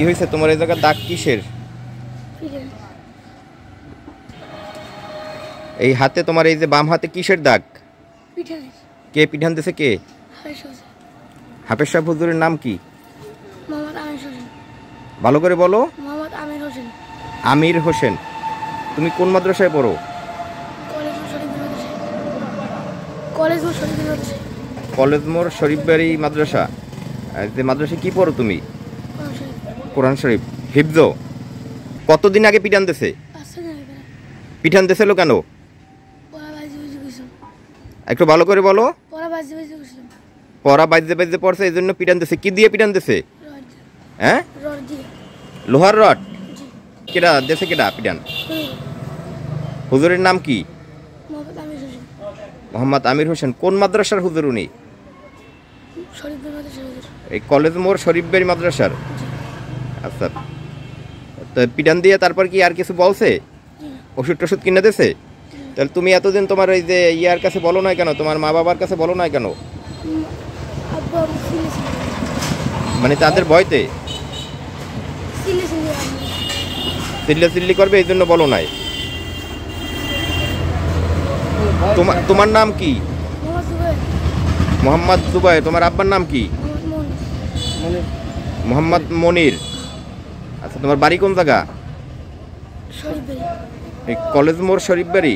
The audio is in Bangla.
হয়েছে তোমার এই জায়গায় দাগ কিসের? এই হাতে তোমার এই যে বাম হাতে কিসের দাগ? কে পিঠান দিছে? কে? হাফেজ সাহেব হুজুরের নাম কি? ভালো করে বলো। আমির হোসেন। তুমি কোন মাদ্রাসায় পড়ো? কলেজ মোড় শরীফবাড়ি মাদ্রাসা। যে মাদ্রাসায় কি পড়ো তুমি? কোরআন শরীফ হিফজ। কতদিন আগে পিঠান দিছে? পিঠান দিছিল কেন? একটু ভালো করে বলো। পড়া বাজে বাজে পড়ছে এই জন্য পিঠান দিছে। কি দিয়ে পিঠান দিছে? হ্যাঁ, লোহার রড। কেডা দেশে? কেডা পিঠান? হুজুরের নাম কি? মোহাম্মদ আমির হোসেন। কোন মাদ্রাসার হুজুর উনি? এই কলেজ মোড় শরীফবাড়ি মাদ্রাসার। আচ্ছা, তো পিঠান দিয়ে তারপর কি আর কিছু বলছে? ওষুধ টষুধ কিনে দিয়েছে? তাহলে তুমি এতদিন তোমার এই যে ইয়ার কাছে বলো না কেন? তোমার মা বাবার কাছে বলো না কেন? মানে তাদের ভয়তে চিল্লি করবে এই জন্য বলো নাই? তোমার নাম কি? মোহাম্মদ জুবাই। তোমার আব্বার নাম কি? মোহাম্মদ মনির। আচ্ছা, তোমার বাড়ি কোন জায়গা? এই কলেজ মোড় শরীফবাড়ি।